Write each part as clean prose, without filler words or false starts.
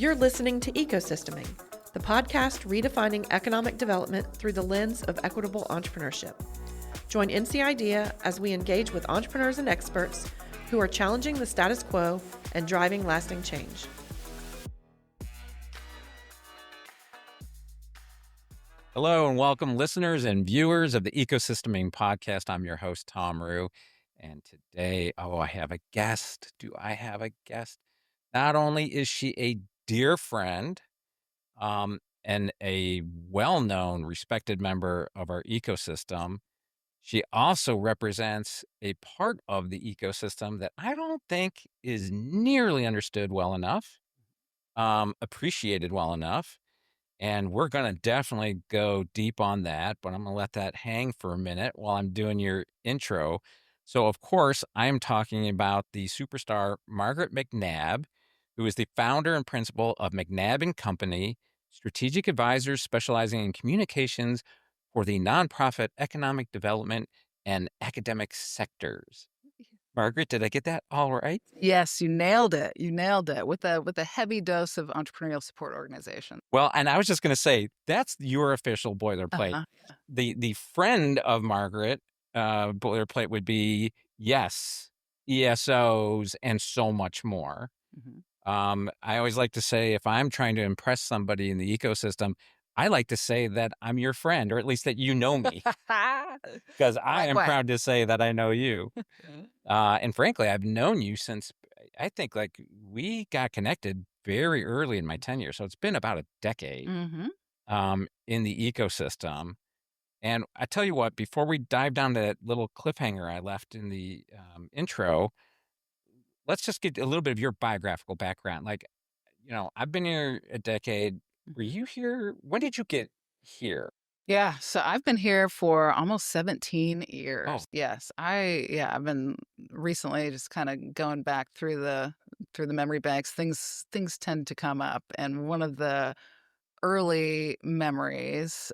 You're listening to Ecosysteming, the podcast redefining economic development through the lens of equitable entrepreneurship. Join NC Idea as we engage with entrepreneurs and experts who are challenging the status quo and driving lasting change. Hello and welcome, listeners and viewers of the Ecosysteming podcast. I'm your host, Tom Rue. And today, I have a guest. Do I have a guest? Not only is she a dear friend and a well-known, respected member of our ecosystem, she also represents a part of the ecosystem that I don't think is nearly understood well enough, appreciated well enough. And we're going to definitely go deep on that, but I'm going to let that hang for a minute while I'm doing your intro. So, of course, I'm talking about the superstar Margaret McNab, who is the founder and principal of McNab Company, strategic advisors specializing in communications for the nonprofit economic development and academic sectors. Margaret, did I get that all right? Yes, you nailed it. You nailed it with a heavy dose of entrepreneurial support organization. Well, and I was just going to say, that's your official boilerplate. Uh-huh. The friend of Margaret boilerplate would be, yes, ESOs and so much more. Mm-hmm. I always like to say, if I'm trying to impress somebody in the ecosystem, I like to say that I'm your friend, or at least that you know me, because I am proud to say that I know you. And frankly, I've known you since, I think, like, we got connected very early in my tenure. So it's been about a decade in the ecosystem. And I tell you what, before we dive down to that little cliffhanger I left in the intro, let's just get a little bit of your biographical background. Like, I've been here a decade. Were you here? When did you get here? Yeah, so I've been here for almost 17 years. Oh. Yes, I've been recently just kind of going back through the memory banks. Things tend to come up, and one of the early memories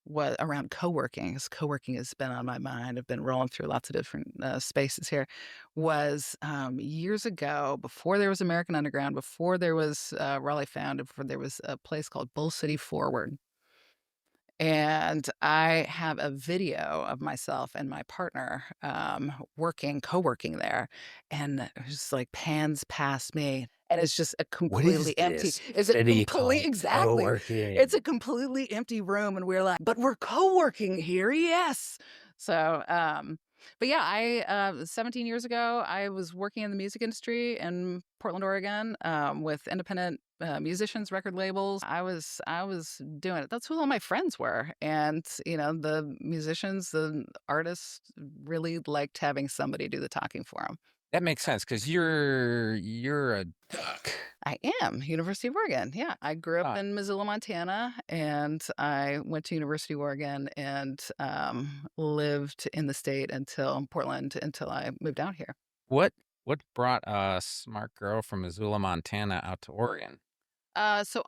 was around co-working. As co-working has been on my mind, I've been rolling through lots of different spaces here. Was years ago, before there was American Underground, before there was Raleigh Founded, before there was a place called Bull City Forward. And I have a video of myself and my partner co-working there. And it just like pans past me. And it's just a completely empty. Is it completely exactly? It's a completely empty room, and we're like, but we're co-working here, yes. So, but yeah, 17 years ago, I was working in the music industry in Portland, Oregon, with independent musicians, record labels. I was doing it. That's who all my friends were, and the musicians, the artists, really liked having somebody do the talking for them. That makes sense, because you're a duck. I am. University of Oregon. Yeah. I grew up in Missoula, Montana, and I went to University of Oregon and lived in the state until Portland, until I moved out here. What brought a smart girl from Missoula, Montana out to Oregon? So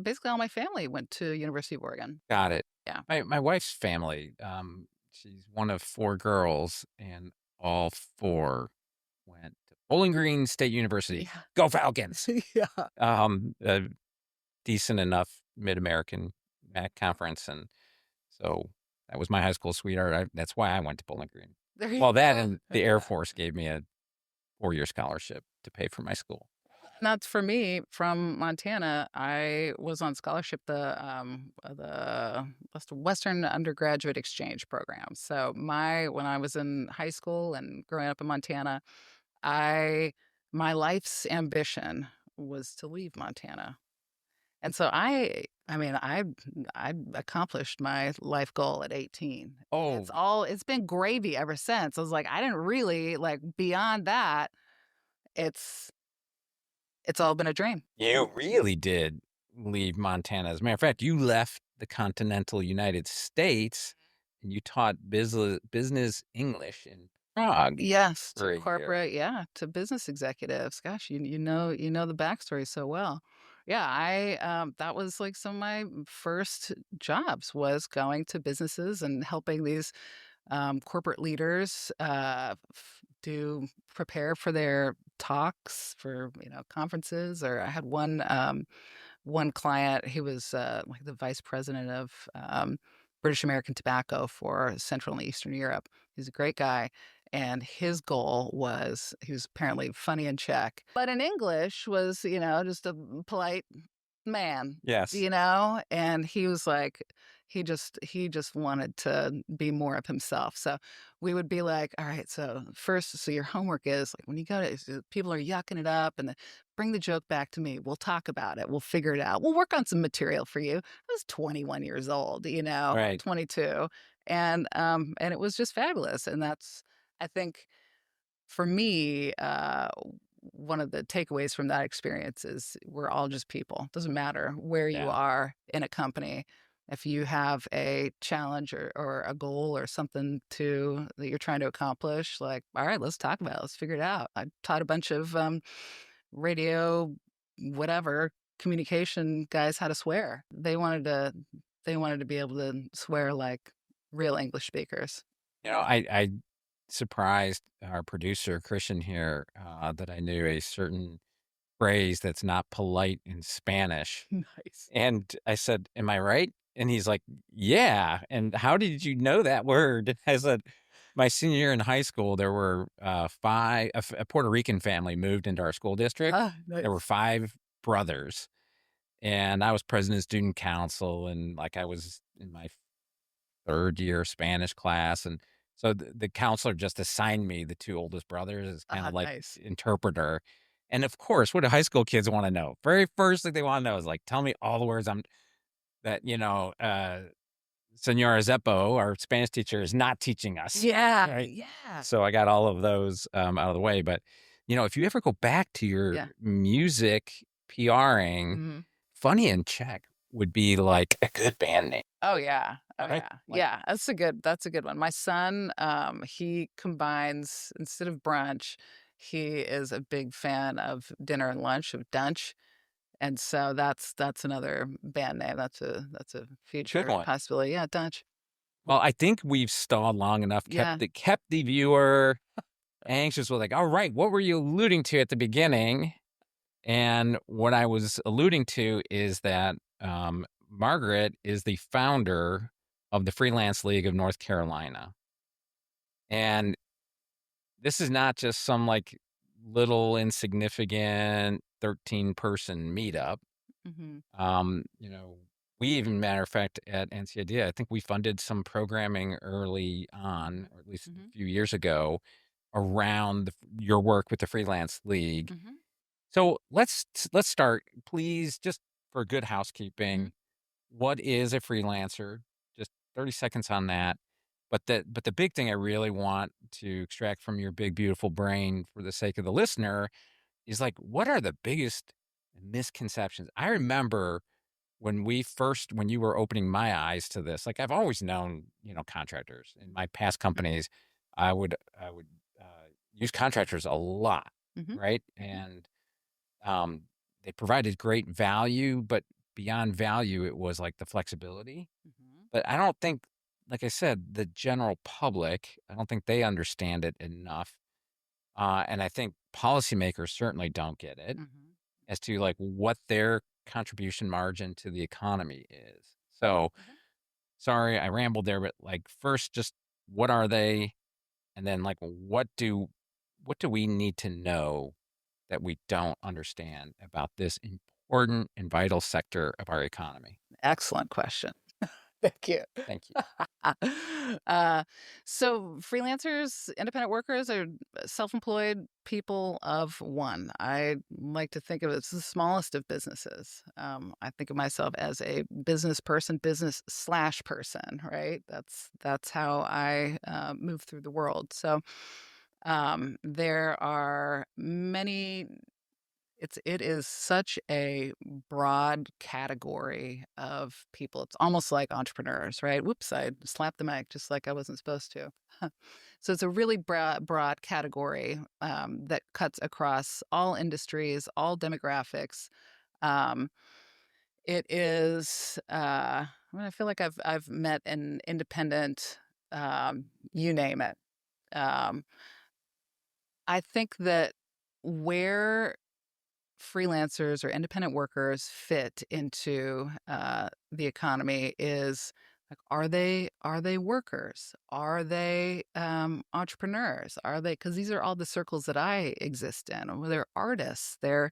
basically all my family went to University of Oregon. Got it. Yeah. My wife's family, she's one of 4 girls, and all 4 went to Bowling Green State University. Yeah. Go Falcons! Yeah. A decent enough Mid-American MAC conference, and so that was my high school sweetheart. That's why I went to Bowling Green. That and the Air Force gave me a 4-year scholarship to pay for my school. Not for me. From Montana, I was on scholarship, the Western Undergraduate Exchange Program. So when I was in high school and growing up in Montana, my life's ambition was to leave Montana. And so I accomplished my life goal at 18. Oh, it's been gravy ever since. I was like, I didn't really beyond that. It's all been a dream. You really did leave Montana. As a matter of fact, you left the continental United States and you taught business English in Prague. Yes, to corporate, to business executives. Gosh, you know the backstory so well. Yeah, that was like some of my first jobs, was going to businesses and helping these corporate leaders prepare for their talks for, conferences. Or I had one client, he was like the vice president of British American Tobacco for Central and Eastern Europe. He's a great guy. And his goal was, he was apparently funny in Czech, but in English was, just a polite man, Yes. and he was like, he just wanted to be more of himself. So we would be like, all right, so first, so your homework is like, when you go to, people are yucking it up, and bring the joke back to me. We'll talk about it. We'll figure it out. We'll work on some material for you. I was 21 years old, Right. 22. And it was just fabulous. And that's, I think, for me, one of the takeaways from that experience is we're all just people. Doesn't matter where you Yeah. are in a company. If you have a challenge or a goal or something that you're trying to accomplish, like, all right, let's talk about it. Let's figure it out. I taught a bunch of radio, whatever, communication guys how to swear. They wanted to be able to swear like real English speakers. I surprised our producer, Christian, here that I knew a certain phrase that's not polite in Spanish. Nice. And I said, "Am I right?" And he's like, "Yeah." And how did you know that word? I said, my senior year in high school, there were a Puerto Rican family moved into our school district. Ah, There were nice. 5 brothers, and I was president of student council, and like I was in my 3rd year Spanish class. And so the counselor just assigned me the 2 oldest brothers as kind Ah, of like nice. interpreter. And of course, what do high school kids want to know? Very first thing they want to know is like, tell me all the words that, Senora Zeppo, our Spanish teacher, is not teaching us. Yeah, Right. yeah, So I got all of those out of the way. But, if you ever go back to your yeah. music PRing, Mhm. Funny in Czech would be like a good band name, Oh, yeah. Oh, right? yeah. Like, Yeah, that's a good one. My son, he combines, instead of brunch, he is a big fan of dinner and lunch, of Dunch, and so that's another band name. That's a good future one. possibility. Yeah, Dunch. Well, I think we've stalled long enough, kept Yeah. the viewer anxious with like, all right, what were you alluding to at the beginning? And what I was alluding to is that Margaret is the founder of the Freelance League of North Carolina. And this is not just some like little insignificant 13-person meetup. Mhm. Um, you know, we even, matter of fact, at NCID, I think we funded some programming early on, or at least a Mhm. few years ago, around your work with the Freelance League. Mhm. So let's start, please, just for good Mhm. housekeeping. What is a freelancer? Just 30 seconds on that. But the big thing I really want to extract from your big beautiful brain for the sake of the listener is like, what are the biggest misconceptions? I remember when you were opening my eyes to this. Like, I've always known, contractors in my past Mhm. companies. I would use contractors a lot, Mhm. right? Mhm. And um, they provided great value, but beyond value, it was like the flexibility. Mhm. But I don't think, like I said, the general public, I don't think they understand it enough. And I think policymakers certainly don't get it Mhm. as to like what their contribution margin to the economy is. So Mhm. sorry, I rambled there, but like first, just what are they? And then like what do we need to know that we don't understand about this important and vital sector of our economy? Excellent question. Thank you. Thank you. uh, so freelancers, independent workers, are self-employed people of one. I like to think of it as the smallest of businesses. I think of myself as a business person, business slash person, right? That's how I move through the world. So there are many. It is such a broad category of people. It's almost like entrepreneurs, right? Whoops, I slapped the mic just like I wasn't supposed to. So it's a really broad category that cuts across all industries, all demographics. Um, it is. I feel like I've met an independent. You name it. Um, I think that. where freelancers or independent workers fit into the economy is like, are they workers? Are they entrepreneurs? Are they, because these are all the circles that I exist in. Well, they're artists. They're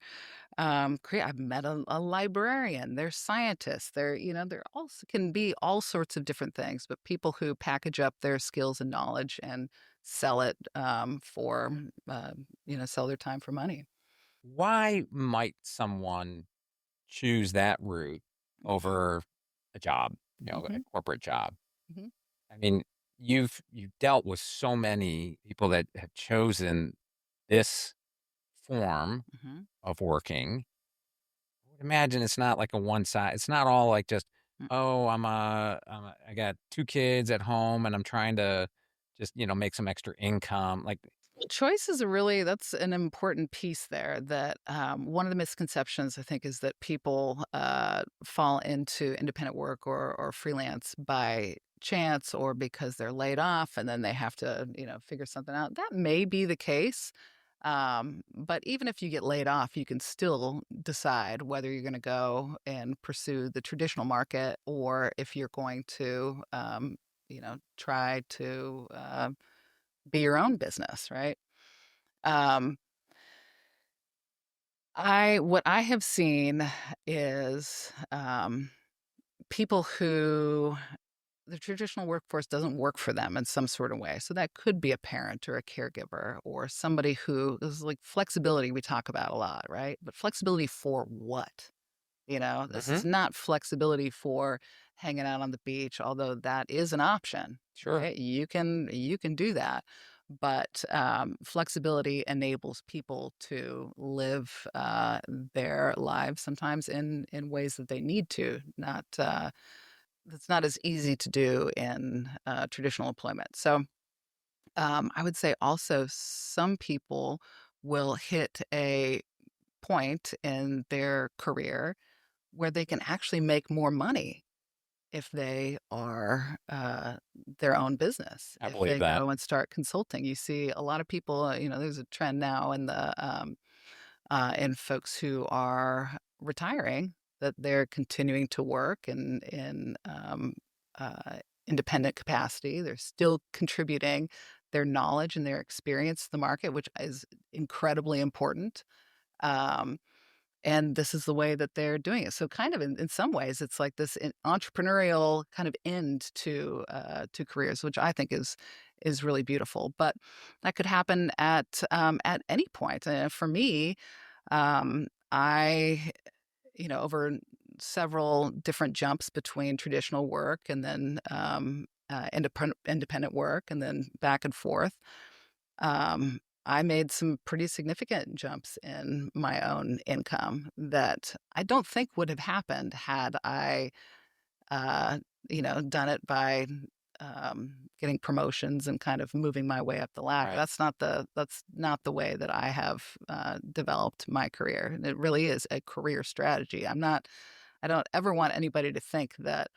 I've met a librarian. They're scientists. They're also can be all sorts of different things. But people who package up their skills and knowledge and sell it for sell their time for money. Why might someone choose that route over a job, a Hmm. corporate job? Hmm. I mean, you've dealt with so many people that have chosen this form Hmm. of working. I would imagine it's not like a one size. It's not all like just, oh, I got 2 kids at home and I'm trying to just make some extra income. Like, Choice is that's an important piece there. That one of the misconceptions I think is that people fall into independent work or freelance by chance or because they're laid off and then they have to figure something out. That may be the case, but even if you get laid off, you can still decide whether you're going to go and pursue the traditional market or if you're going to try to be your own business, right? Um, what I have seen is people who the traditional workforce doesn't work for them in some sort of way. So that could be a parent or a caregiver or somebody who is like flexibility we talk about a lot, right? But flexibility for what? This hmm is not flexibility for hanging out on the beach, although that is an option, sure, right? You can do that, but flexibility enables people to live their lives sometimes in ways that they need to. Not That's not as easy to do in traditional employment. So I would say also some people will hit a point in their career where they can actually make more money if they are their own business. I If believe they that. go and start consulting, you see a lot of people. There's a trend now in folks who are retiring that they're continuing to work in independent capacity. They're still contributing their knowledge and their experience to the market, which is incredibly important. Um, and this is the way that they're doing it. So kind of in some ways, it's like this entrepreneurial kind of end to careers, which I think is really beautiful. But that could happen at any point. For me, I over several different jumps between traditional work and then independent work and then back and forth. I made some pretty significant jumps in my own income that I don't think would have happened had I, uh, done it by getting promotions and kind of moving my way up the ladder. Right. That's not the way that I have developed my career. And it really is a career strategy. I don't ever want anybody to think that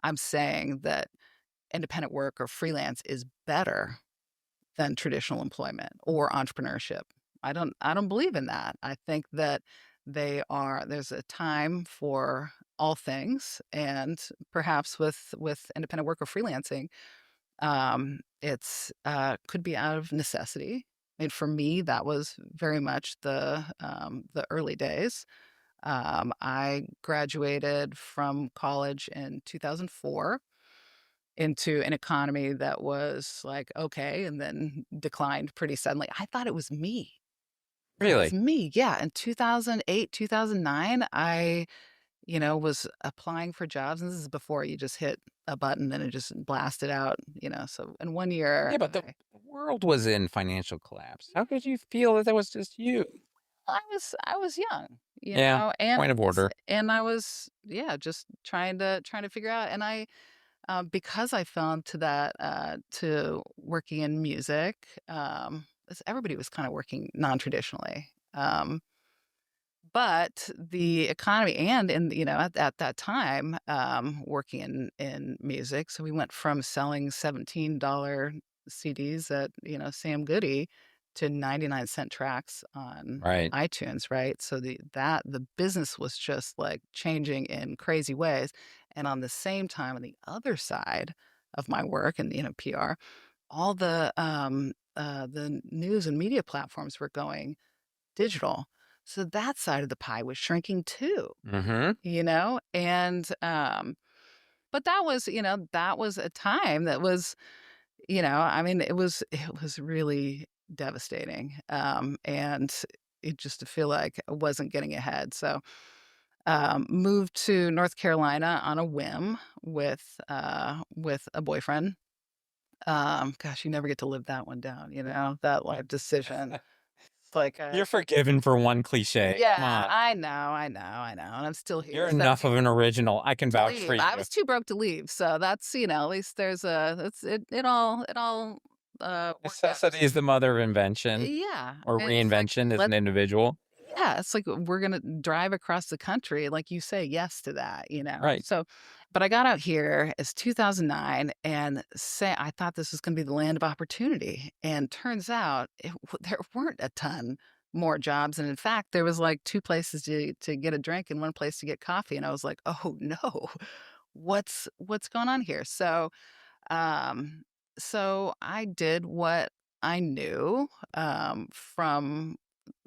I'm saying that independent work or freelance is better than traditional employment or entrepreneurship. I don't believe in that. I think that there's a time for all things, and perhaps with independent work or freelancing, it's could be out of necessity. I mean, for me, that was very much the early days. I graduated from college in 2004 into an economy that was like, okay, and then declined pretty suddenly. I thought it was me. It was Really? me. Yeah. In 2008, 2009, I, was applying for jobs. And this is before you just hit a button and it just blasted out. So in one year, Yeah, but the world was in financial collapse. How could you feel that was just you? I was young, Yeah, point of order. and I was, yeah, just trying to figure out. And because I fell into that to working in music, everybody was kind of working non-traditionally. But the economy and at that time working in music, so we went from selling $17 CDs at Sam Goody to 99-cent tracks on Right. iTunes, right? So the business was just like changing in crazy ways. And on the same time, on the other side of my work and PR, all the news and media platforms were going digital. So that side of the pie was shrinking too, Mm-hmm. and but that was a time that was, I mean, it was really devastating. And it just to feel like I wasn't getting ahead. So moved to North Carolina on a whim with a boyfriend. Gosh, you never get to live that one down, that life decision. It's like, You're forgiven for one cliche. Come yeah, on. I know, and I'm still here. You're So enough of an original. I can to vouch for leave, I you. was too broke to leave, so that's at least there's it all worked out. Necessity is the mother of invention Yeah, or and it's like reinvention as an individual. yeah, it's like we're gonna drive across the country, like you say yes to that. Right. So, but I got out here as 2009, and say I thought this was gonna be the land of opportunity, and turns out there weren't a ton more jobs, and in fact, there was like two places to get a drink and one place to get coffee, and I was like, oh no, what's going on here? Um, so I did what I knew from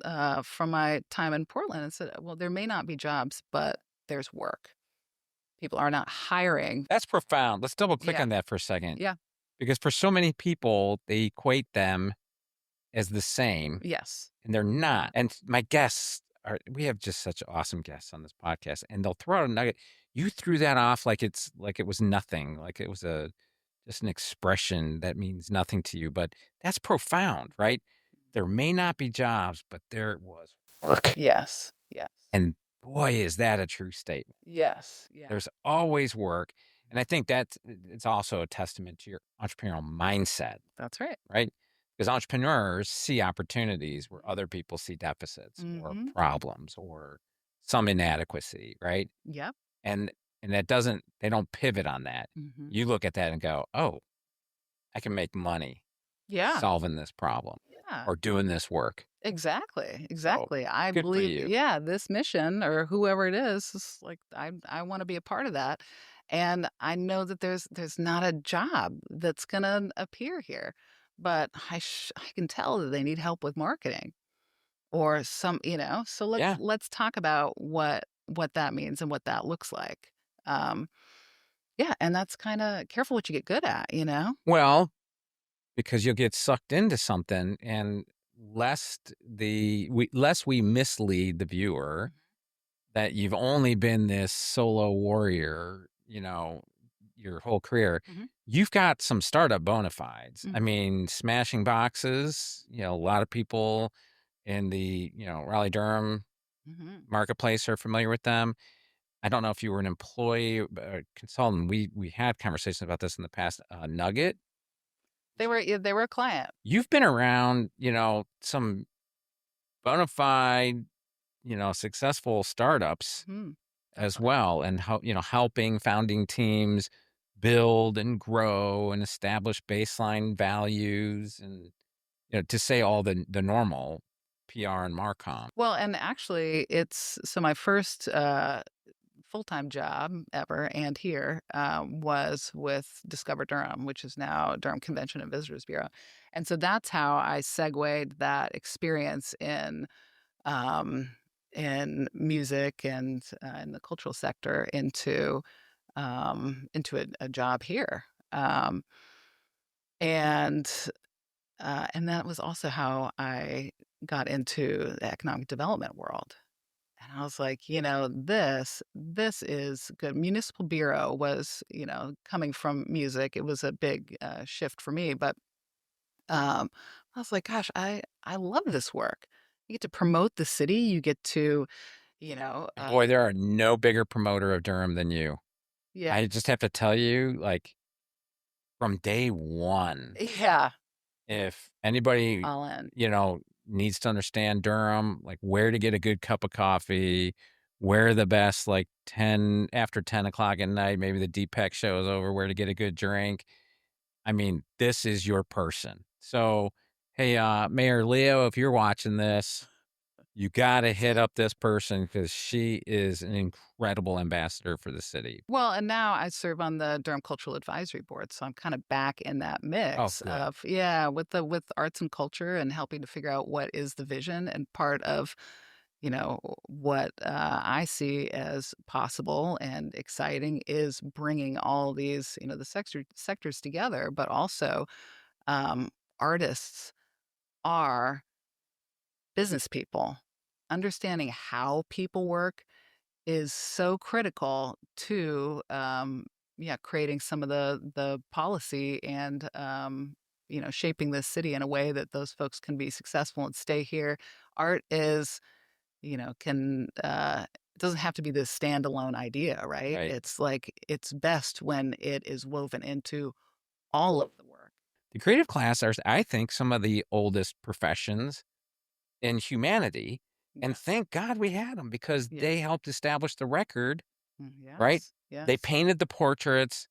my time in Portland and said, well, there may not be jobs, but there's work. People are not hiring. That's profound. Let's double click Yeah. on that for a second. Yeah. Because for so many people, they equate them as the same, Yes. and they're not. And my guests we have just such awesome guests on this podcast, and they'll throw out a nugget. You threw that off like it was nothing, like it was just an expression that means nothing to you, but that's profound, right? There may not be jobs, but there was work. Yes. Yes. And boy, is that a true statement. Yes. Yeah. There's always work. And I think it's also a testament to your entrepreneurial mindset, That's right. right? Because entrepreneurs see opportunities where other people see deficits or Mhm. problems or some inadequacy, right? Yep. And they don't pivot on that. Mhm. You look at that and go, oh, I can make money Yeah. solving this problem Yeah. or doing this work. Exactly. Exactly. I good for believe, you. yeah, this mission or whoever it is like I want to be a part of that. And I know that there's not a job that's gonna appear here, but I can tell that they need help with marketing or so Yeah. let's talk about what that means and what that looks like. Um, yeah, and that's kind of careful what you get good at. Well, because you'll get sucked into something, and lest we mislead the viewer that you've only been this solo warrior, your whole career. Mhm. You've got some startup bona fides. I Mhm. mean, smashing boxes, a lot of people in the, Raleigh Durham Mhm. marketplace are familiar with them. I don't know if you were an employee, a consultant. We had conversations about this in the past. Nugget, They were a client. you've been around, some bona fide, successful startups Mhm. as well, and how, helping founding teams build and grow and establish baseline values, and to say all the normal PR and Marcom. Well, and actually, it's so my first full-time job ever and here was with Discover Durham, which is now Durham Convention and Visitors Bureau. And so that's how I segued that experience um, in music and in the cultural sector into a job here. Um, and and that was also how I got into the economic development world. And I was like, this is good. Municipal Bureau was, coming from music. It was a big shift for me. But I was like, gosh, I love this work. You get to promote the city. You get to, you know, And uh, boy, there are no bigger promoter of Durham than you. yeah, I just have to tell you, like, from day one, yeah, if anybody, all in. needs to understand Durham, like where to get a good cup of coffee, where the best, like after 10 o'clock at night, maybe the DPEC show is over, where to get a good drink. I mean, this is your person. So, Hey, Mayor Leo, if you're watching this, you got to hit up this person because she is an incredible ambassador for the city. Well, and now I serve on the Durham Cultural Advisory Board, so I'm kind of back in that Oh, mix good. of with arts and culture and helping to figure out what is the vision and part of what I see as possible and exciting is bringing all these the sectors together, but also um, artists are business people. Understanding how people work is so critical to creating some of the policy and shaping this city in a way that those folks can be successful and stay here. Art is can it doesn't have to be this standalone idea, right? Right. It's like it's best when it is woven into all of the work. The creative class are, I think, some of the oldest professions in humanity. And Yes. thank God we had them because they Yes. helped establish the record, right? Yes. They Yes. painted the portraits,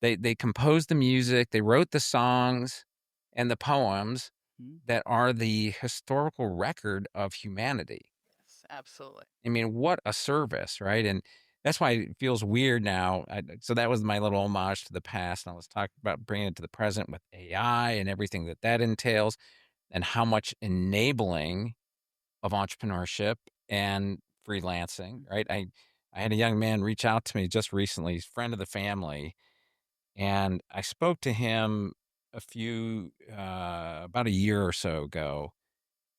they composed the music, they wrote the songs and the poems Mhm. that are the historical record of humanity. Yes, absolutely. I mean, what a service, right? And that's why it feels weird now. So that was my little homage to the past. And I was talking about bringing it to the present with AI and everything that that entails and how much enabling of entrepreneurship and freelancing, right? I had a young man reach out to me just recently, he's a friend of the family, and I spoke to him about a year or so ago,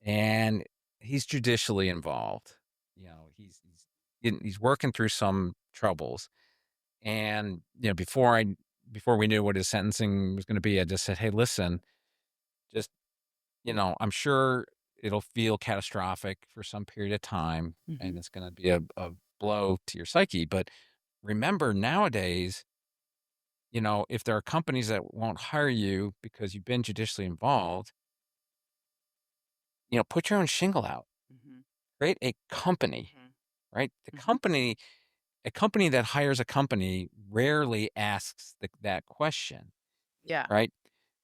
and he's judicially involved. He's working through some troubles, and before we knew what his sentencing was going to be, I just said, "Hey, listen, just I'm sure it'll feel catastrophic for some period of time, and Mhm. it's going to be a blow to your psyche. But remember, nowadays, if there are companies that won't hire you because you've been judicially involved, put your own shingle out, Mhm. create a company, Mhm. right? Mhm. A company that hires a company rarely asks that question, Yeah. right?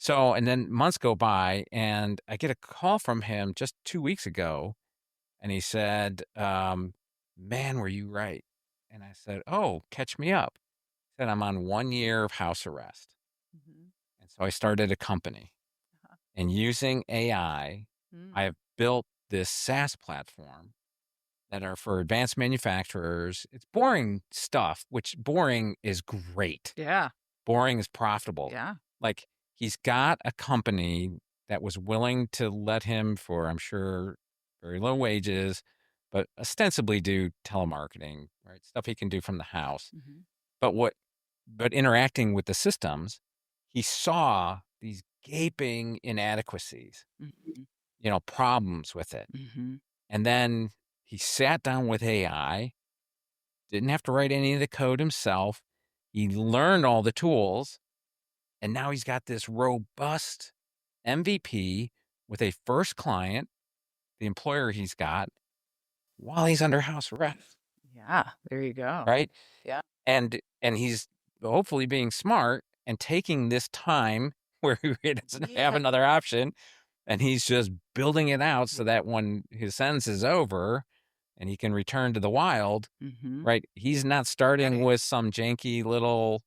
So, and then months go by, and I get a call from him just 2 weeks ago. And he said, "Man, were you right?" And I said, "Oh, catch me up." He said, "I'm on 1 year of house arrest." Mhm. And so I started a company. Uh-huh. And using AI, I Mm. have built this SaaS platform that are for advanced manufacturers. It's boring stuff, which boring is great. Yeah. Boring is profitable. Yeah. Like, he's got a company that was willing to let him, for, I'm sure, very low wages, but ostensibly do telemarketing, right? Stuff he can do from the house. Mhm. But but interacting with the systems, he saw these gaping inadequacies, Mhm. problems with it. Mhm. And then he sat down with AI, didn't have to write any of the code himself. He learned all the tools. And now he's got this robust MVP with a first client, the employer he's got, while he's under house arrest, Yeah. There you go. right? Yeah. And he's hopefully being smart and taking this time where he doesn't have Yeah. another option, and he's just building it out Yeah. so that when his sentence is over and he can return to the wild, Mhm. right? He's not starting Right. with some janky little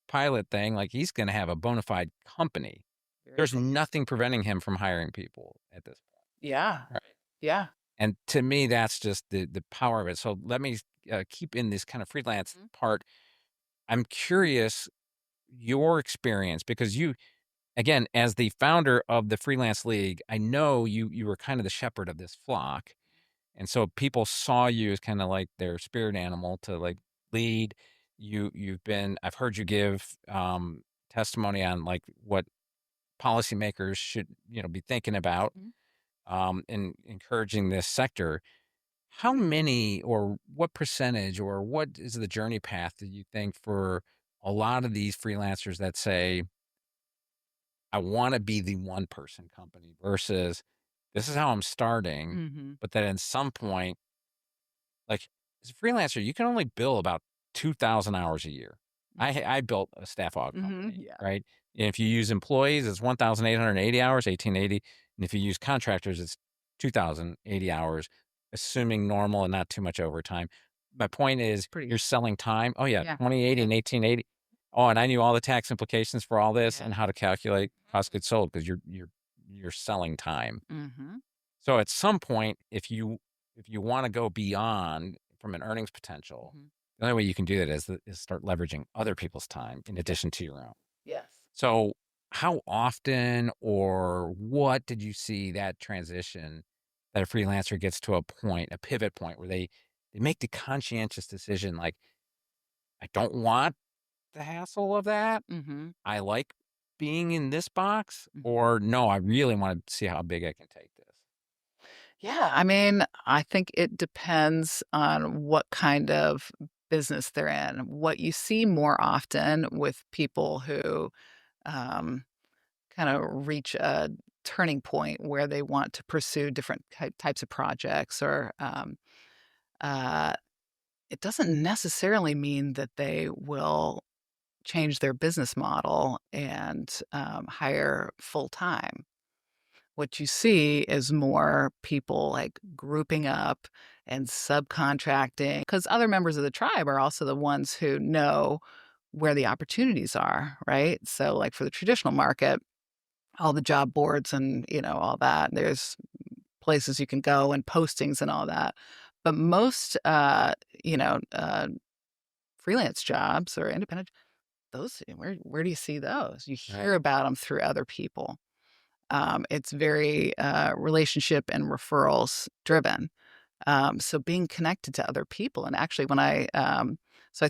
pilot thing. Like, he's going to have a bona fide company. Very There's cool. nothing preventing him from hiring people at this point. Yeah. Right. Yeah. And to me, that's just the power of it. So let me keep in this kind of freelance Mhm. part. I'm curious your experience because you, again, as the founder of the Freelance League, I know you were kind of the shepherd of this flock. And so people saw you as kind of like their spirit animal to like lead. I've heard you give testimony on like what policymakers should, be thinking about Mhm. in encouraging this sector. How many or what percentage or what is the journey path that you think for a lot of these freelancers that say, I want to be the one person company versus this is how I'm starting, Mhm. but that at some point, like, as a freelancer, you can only bill about 2,000 hours a year. I built a staff aug Mhm. company, Yeah. right? And if you use employees, it's 1,880 hours, 1880. And if you use contractors, it's 2,080 hours, assuming normal and not too much overtime. My point is, Pretty. you're selling time. Oh yeah, Yeah. 2080 Yeah. and 1880. Oh, and I knew all the tax implications for all this Yeah. and how to calculate cost of goods sold because you're selling time. Mm-hmm. So at some point, if you want to go beyond from an earnings potential, Mm-hmm. the only way you can do that is start leveraging other people's time in addition to your own. Yes. So how often or what did you see that transition that a freelancer gets to a pivot point where they make the conscientious decision, like, I don't want the hassle of that. Mm-hmm. I like being in this box, Mm-hmm. or no, I really want to see how big I can take this. Yeah, I mean, I think it depends on what kind of business they're in. What you see more often with people who um, kind of reach a turning point where they want to pursue different types of projects, or uh, it doesn't necessarily mean that they will change their business model and hire full time. What you see is more people like grouping up and subcontracting, because other members of the tribe are also the ones who know where the opportunities are, right? So, like for the traditional market, all the job boards and all that, there's places you can go and postings and all that. But most, you know, uh, freelance jobs or independent, those where do you see those? You Right. hear about them through other people. It's very relationship and referrals driven. So being connected to other people, and actually, when I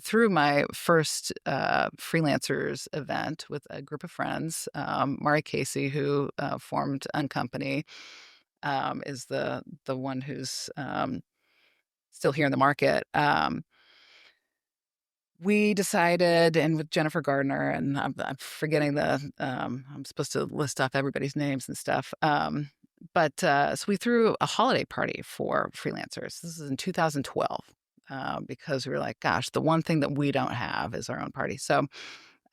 threw my first freelancers event with a group of friends. Mari Casey, who formed Uncompany, is the one who's still here in the market. We decided, and with Jennifer Gardner, and I'm forgetting I'm supposed to list off everybody's names and stuff. So we threw a holiday party for freelancers. This is in 2012, because we were like, gosh, the one thing that we don't have is our own party. So,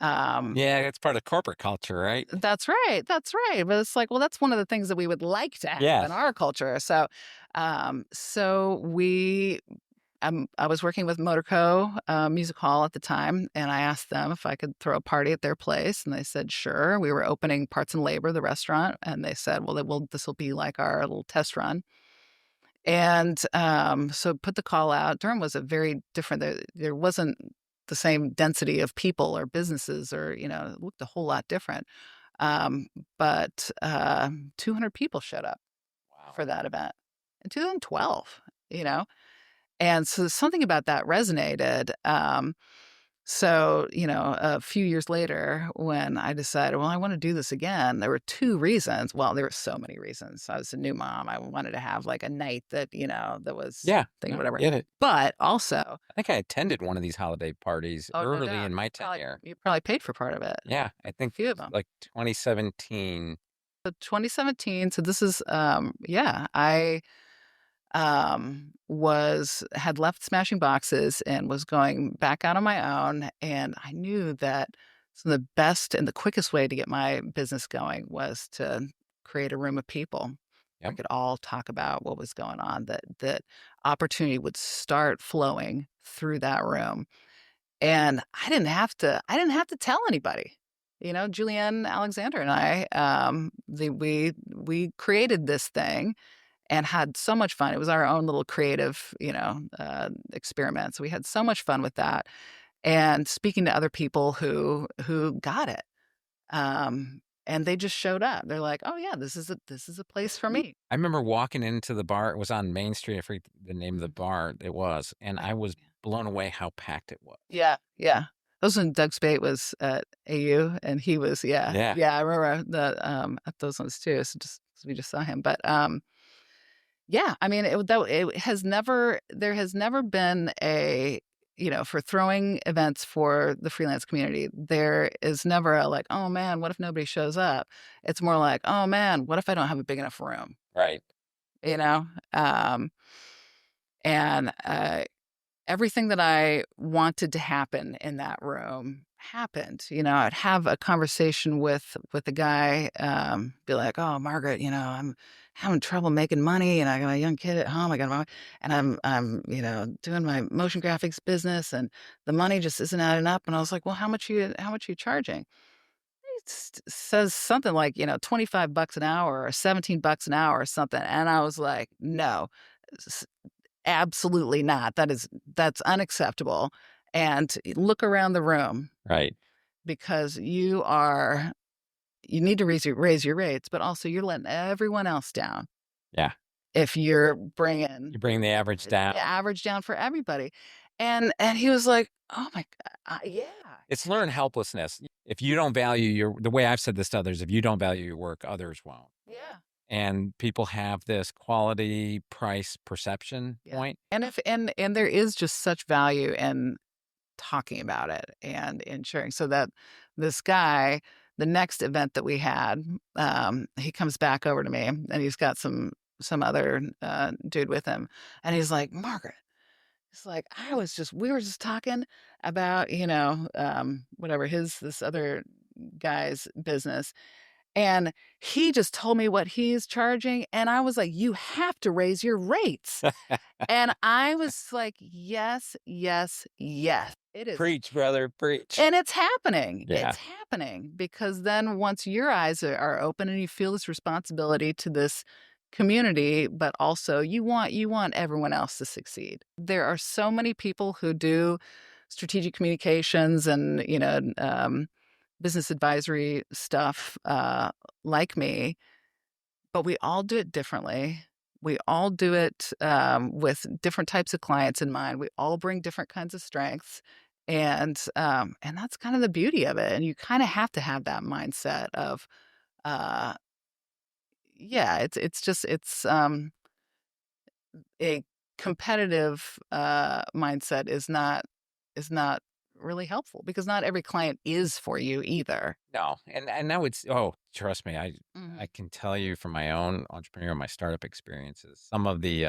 Yeah, that's part of corporate culture, right? that's right. That's right. But it's like, well, that's one of the things that we would like to have Yes. in our culture. So we I was working with Motorco Music Hall at the time, and I asked them if I could throw a party at their place, and they said sure. We were opening Parts and Labor, the restaurant, and they said, well, this will be like our little test run. And so put the call out. Durham was a very different. There wasn't the same density of people or businesses, or it looked a whole lot different. Um, but 200 people showed up for that event in 2012. And so something about that resonated. A few years later, when I decided, well, I want to do this again, there were two reasons. Well, there were so many reasons. I was a new mom. I wanted to have like a night that, that was whatever. Get it. But also, I think I attended one of these holiday parties no early doubt, in my tenure. you probably paid for part of it. Yeah, I think A few of them. like 2017. So 2017. So this is, I had left Smashing Boxes and was going back out on my own. And I knew that the best and the quickest way to get my business going was to create a room of people. Yep. We could all talk about what was going on, that opportunity would start flowing through that room. And I didn't have to tell anybody. Julianne Alexander and I, we created this thing and had so much fun. It was our own little creative, experiment. So we had so much fun with that, and speaking to other people who got it, and they just showed up. They're like, "Oh yeah, this is a place for me." I remember walking into the bar. It was on Main Street. I forget the name of the bar it was, and I was blown away how packed it was. Yeah, yeah. Those when Doug Spate was at AU, and he was, yeah. I remember at those ones too. So we just saw him, but yeah, I mean, there has never been for throwing events for the freelance community, there is never a like, oh man, what if nobody shows up? It's more like, oh man, what if I don't have a big enough room? Right. And everything that I wanted to happen in that room happened. I'd have a conversation with a guy, be like, "Oh, Margaret, I'm having trouble making money, and I got a young kid at home. I got my, and I'm doing my motion graphics business, and the money just isn't adding up." And I was like, "Well, how much you charging?" Says something like, $25 an hour or $17 an hour or something. And I was like, "No, s- absolutely not. That's unacceptable." And look around the room, Right. because you need to raise your rates, but also you're letting everyone else down Yeah. if you're bringing You bring the average down. the average down for everybody. And he was like, "Oh my God, yeah." It's learned helplessness. If you don't value the way I've said this to others, if you don't value your work, others won't. Yeah. And people have this quality price perception Yeah. point. And there is just such value in talking about it and in sharing. So that this guy, the next event that we had, he comes back over to me, and he's got some other dude with him, and he's like, "Margaret," it's like, we were just talking about, whatever this other guy's business. And he just told me what he's charging. And I was like, "You have to raise your rates." And I was like, "Yes, yes, yes." It is. Preach, brother, preach. And it's happening. Yeah. It's happening, because then once your eyes are open and you feel this responsibility to this community, but also you want everyone else to succeed. There are so many people who do strategic communications and business advisory stuff, like me, but we all do it differently. We all do it with different types of clients in mind. We all bring different kinds of strengths, and that's kind of the beauty of it. And you kind of have to have that mindset of, uh, yeah, it's a competitive mindset is not really helpful, because not every client is for you either. No. And that would, trust me, I Mhm. can tell you from my own entrepreneur, my startup experiences, some of the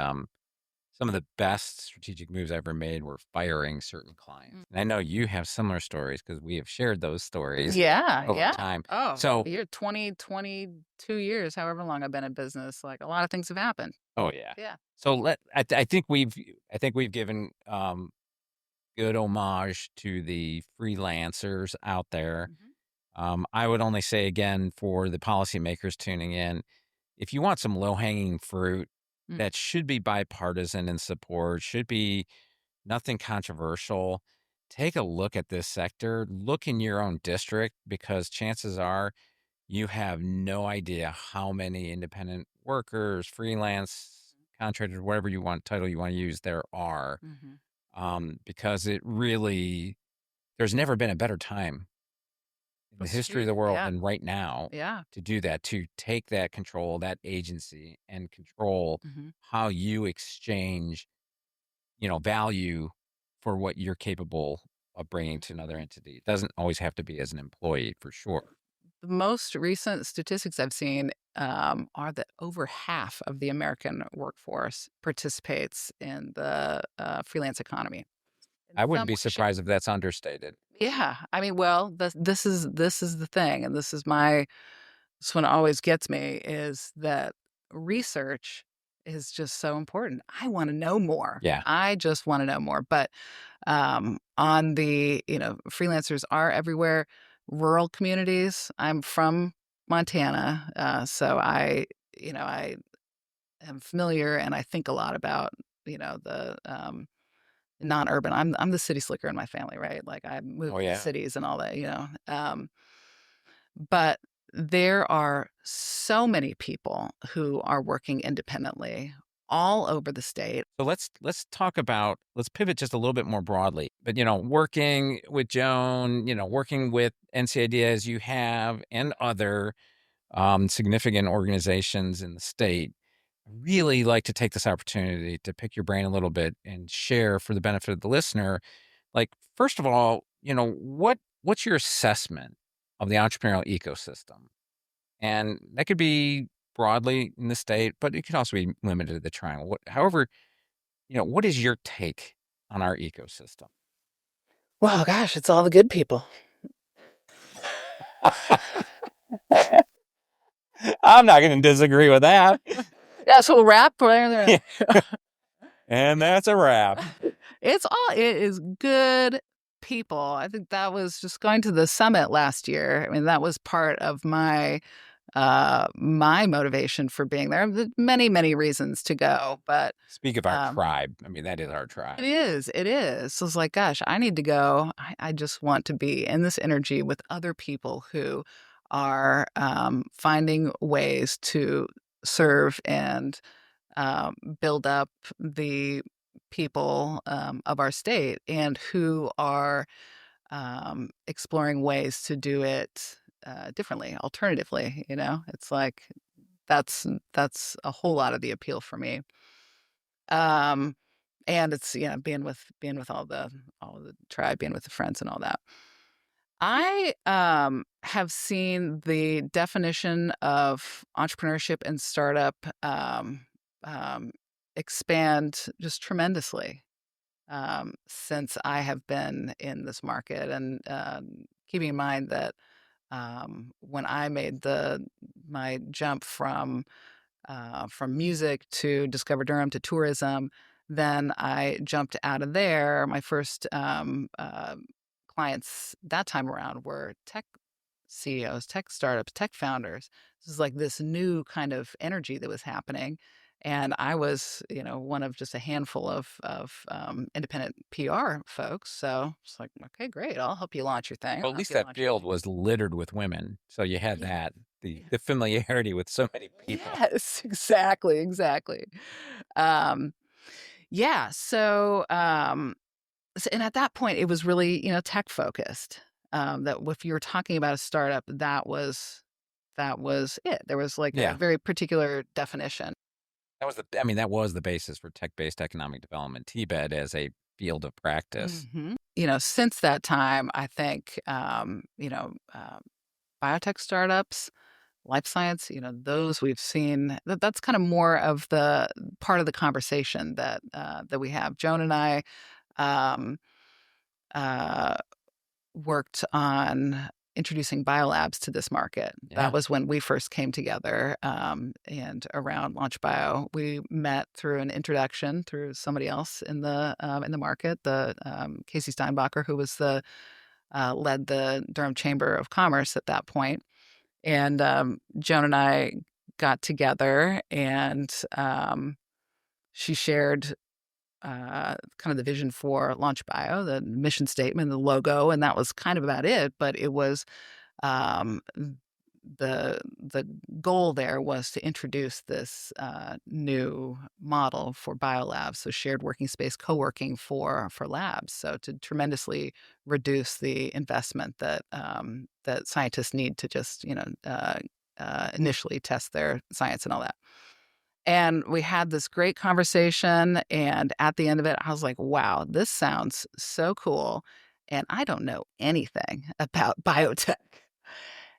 best strategic moves I ever made were firing certain clients. And I know you have similar stories because we have shared those stories Yeah, over yeah. time. Oh, So, you're 22 years, however long I've been in business. Like, a lot of things have happened. oh yeah. Yeah. So I think we've given good homage to the freelancers out there. Mhm. I would only say again for the policymakers tuning in, if you want some low hanging fruit Mm. that should be bipartisan in support, should be nothing controversial, take a look at this sector. Look in your own district, because chances are you have no idea how many independent workers, freelance, contractors, whatever title you want to use, there are. Mhm. Because there's never been a better time in the That's history of true. the world Yeah. than right now Yeah. to do that, to take that control, that agency, and control Mhm. how you exchange, value for what you're capable of bringing to another entity. It doesn't always have to be as an employee, for sure. The most recent statistics I've seen, are that over half of the American workforce participates in the freelance economy in I wouldn't some be way, shape. surprised if that's understated. Yeah. I mean, well, this is the thing, and this one always gets me, is that research is just so important. I want to know more. Yeah. I just want to know more. But on the, freelancers are everywhere. Rural communities. I'm from Montana, so I am familiar, and I think a lot about, the non-urban. I'm the city slicker in my family, right? Like, I Oh, moved to yeah. cities and all that. But there are so many people who are working independently all over the state. So let's pivot just a little bit more broadly. But working with Joan, working with NCID as you have, and other significant organizations in the state, I really like to take this opportunity to pick your brain a little bit and share for the benefit of the listener. Like, first of all, what's your assessment of the entrepreneurial ecosystem? And that could be broadly in the state, but it could also be limited to the triangle. However, what is your take on our ecosystem? Well, gosh, it's all the good people. I'm not going to disagree with that. Yeah, so we'll wrap right there. And that's a wrap. It is good people. I think that was just going to the summit last year. I mean, that was part of my my motivation for being there. Many, many reasons to go, but Speak of our tribe. I mean, that is our tribe. it is. It is. So it's like, gosh, I need to go. I just want to be in this energy with other people who are finding ways to serve and build up the people of our state and who are exploring ways to do it differently, alternatively. It's like that's a whole lot of the appeal for me. Um, and it's being with all the tribe, being with the friends and all that. I have seen the definition of entrepreneurship and startup um, expand just tremendously since I have been in this market. And keeping in mind that when I made my jump from music to Discover Durham to tourism. Then I jumped out of there. My first clients that time around were tech CEOs, tech startups, tech founders. This is like this new kind of energy that was happening. And I was, one of just a handful of independent PR folks. So it's like, okay, great. I'll help you launch your thing. Well, at least that field was littered with women. So you had that, the familiarity with so many people. Yes, exactly. Yeah. And at that point, it was really, tech focused. That if you were talking about a startup, that was it. There was like a very particular definition. That was the basis for tech-based economic development, TBED, as a field of practice. Mm-hmm. Since that time, I think, biotech startups, life science, those we've seen. That's kind of more of the part of the conversation that we have. Joan and I um, uh, worked on introducing biolabs to this market. Yeah. That was when we first came together, and around Launch Bio, we met through an introduction through somebody else in the market, the Casey Steinbacher, who was led the Durham Chamber of Commerce at that point. And Joan and I got together, and she shared kind of the vision for Launch Bio, the mission statement, the logo, and that was kind of about it. But it was um, the goal there was to introduce this new model for biolabs, so shared working space, co-working for labs, so to tremendously reduce the investment that that scientists need to just initially test their science and all that. And we had this great conversation, and at the end of it, I was like, "Wow, this sounds so cool," and I don't know anything about biotech.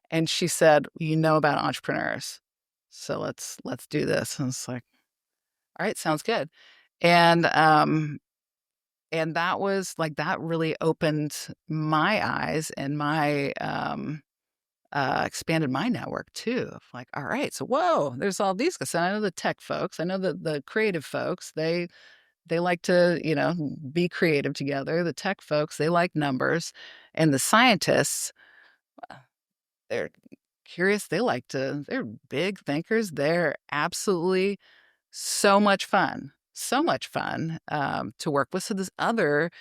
And she said, "You know about entrepreneurs, so let's do this." And it's like, "All right, sounds good." And that was like that really opened my eyes and my expanded my network too. Of like, all right, so whoa, there's all these guys. I know the tech folks, I know the creative folks. They like to be creative together. The tech folks, they like numbers, and the scientists, they're curious. They're big thinkers. They're absolutely so much fun. So much fun to work with. So this other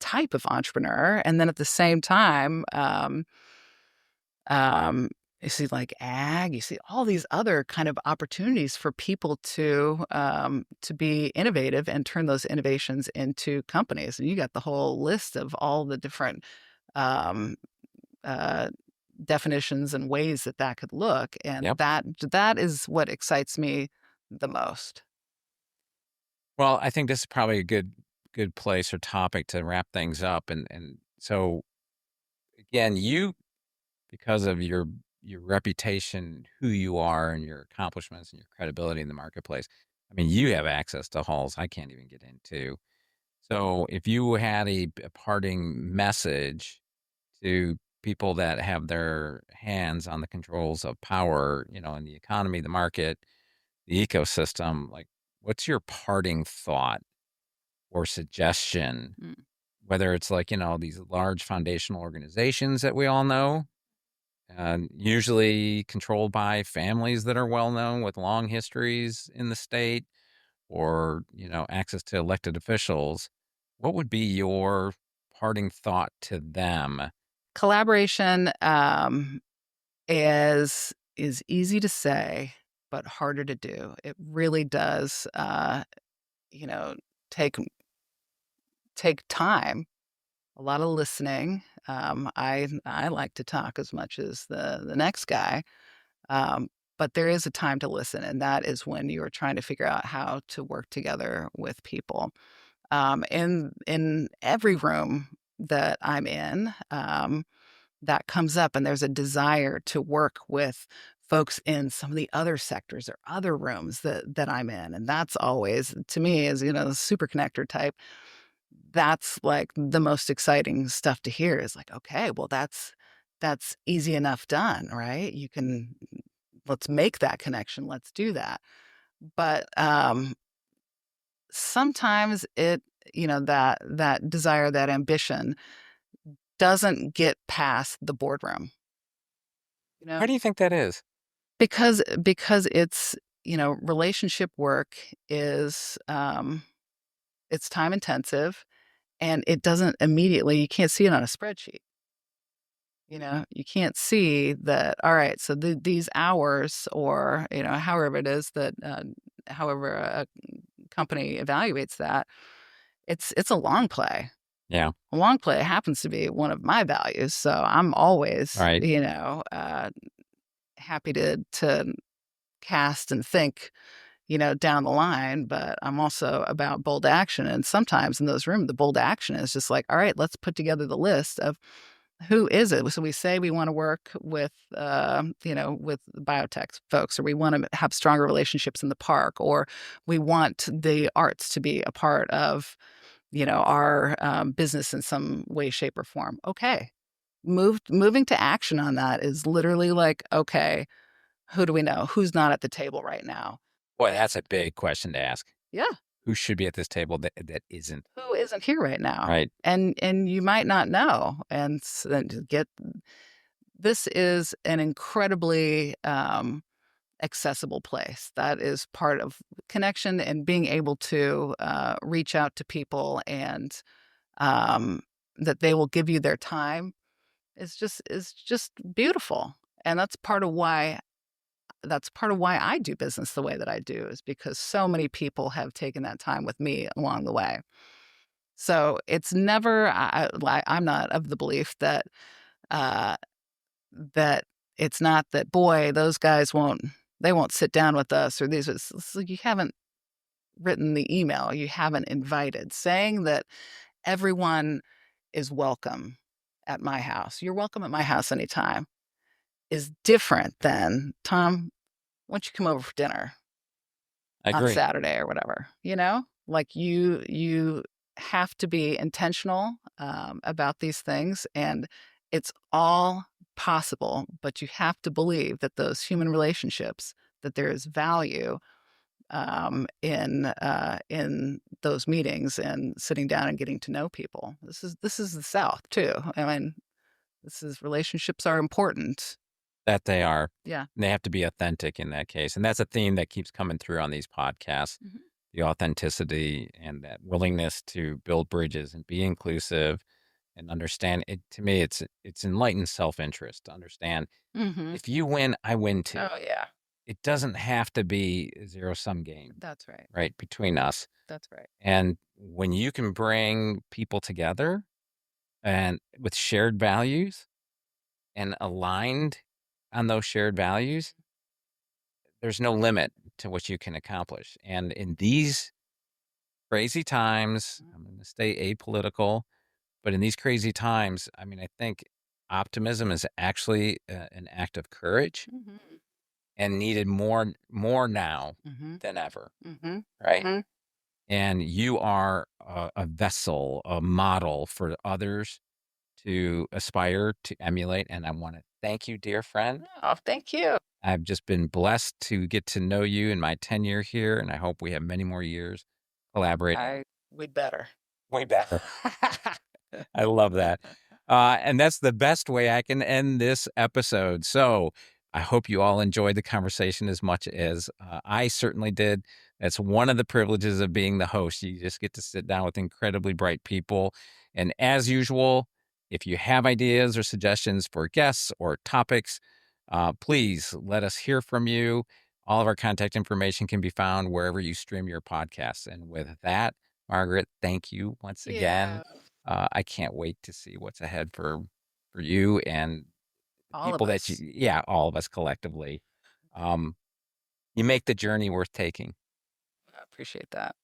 type of entrepreneur. And then at the same time, you see like ag, you see all these other kind of opportunities for people to be innovative and turn those innovations into companies. And you got the whole list of all the different um, uh, definitions and ways that could look. And that is what excites me the most. Well, I think this is probably a good place or topic to wrap things up. And so again, you, because of your reputation, who you are, and your accomplishments and your credibility in the marketplace, I mean, you have access to halls I can't even get into. So if you had a parting message to people that have their hands on the controls of power, in the economy, the market, the ecosystem, like, what's your parting thought or suggestion, Mm. whether it's like, these large foundational organizations that we all know, usually controlled by families that are well known with long histories in the state, or, access to elected officials. What would be your parting thought to them? Collaboration is easy to say, but harder to do. It really does, you know, take time, a lot of listening. I like to talk as much as the next guy, but there is a time to listen, and that is when you are trying to figure out how to work together with people. In every room that I'm in, that comes up, and there's a desire to work with folks in some of the other sectors or other rooms that I'm in, and that's always, to me, as the super connector type, that's like the most exciting stuff to hear. Is like, okay, well, that's easy enough done, right? You can Let's make that connection. Let's do that. But sometimes that desire, that ambition doesn't get past the boardroom. Why do you think that is? Because it's, relationship work is, it's time intensive, and it doesn't immediately, you can't see it on a spreadsheet. You can't see that, all right, so these hours, or, however it is that, however a company evaluates that, it's a long play. Yeah. A long play happens to be one of my values. So I'm always, Right. happy to cast and think, down the line, but I'm also about bold action. And sometimes in those rooms, the bold action is just like, all right, let's put together the list of who is it. So we say we want to work with, with biotech folks, or we want to have stronger relationships in the park, or we want the arts to be a part of, our business in some way, shape, or form. Okay. Moving to action on that is literally like, okay, who do we know? Who's not at the table right now? Boy, that's a big question to ask. Yeah. Who should be at this table that isn't? Who isn't here right now? Right. And you might not know. And so then this is an incredibly accessible place. That is part of connection, and being able to reach out to people, and that they will give you their time is just beautiful. And that's part of why I do business the way that I do, is because so many people have taken that time with me along the way. So it's never, I'm not of the belief that, uh, that it's not that, boy, those guys they won't sit down with us, or these, it's like, you haven't written the email, you haven't invited. Saying that everyone is welcome at my house, you're welcome at my house anytime, is different than, Tom, why don't you come over for dinner I on agree. Saturday or whatever, like you have to be intentional about these things, and it's all possible, but you have to believe that those human relationships, that there is value in those meetings and sitting down and getting to know people. This is the South too. I mean, relationships are important. That they are. Yeah. And they have to be authentic in that case. And that's a theme that keeps coming through on these podcasts. Mm-hmm. The authenticity and that willingness to build bridges and be inclusive and understand it. To me, it's enlightened self-interest to understand, Mm-hmm. if you win, I win too. Oh yeah. It doesn't have to be a zero-sum game. That's right. Right, between us. That's right. And when you can bring people together and with shared values and aligned on those shared values, there's no limit to what you can accomplish. And in these crazy times, I'm going to stay apolitical, but in these crazy times, I mean, I think optimism is actually an act of courage, Mm-hmm. and needed more now Mm-hmm. than ever. Mm-hmm. Right. Mm-hmm. And you are a vessel, a model for others to aspire to emulate. And I want to thank you, dear friend. Oh, thank you. I've just been blessed to get to know you in my tenure here, and I hope we have many more years collaborating. We better. Way better. I love that. And that's the best way I can end this episode. So I hope you all enjoyed the conversation as much as I certainly did. That's one of the privileges of being the host. You just get to sit down with incredibly bright people. And as usual, if you have ideas or suggestions for guests or topics, please let us hear from you. All of our contact information can be found wherever you stream your podcasts. And with that, Margaret, thank you once again. I can't wait to see what's ahead for you and the All of people that us. all of us collectively. You make the journey worth taking. I appreciate that.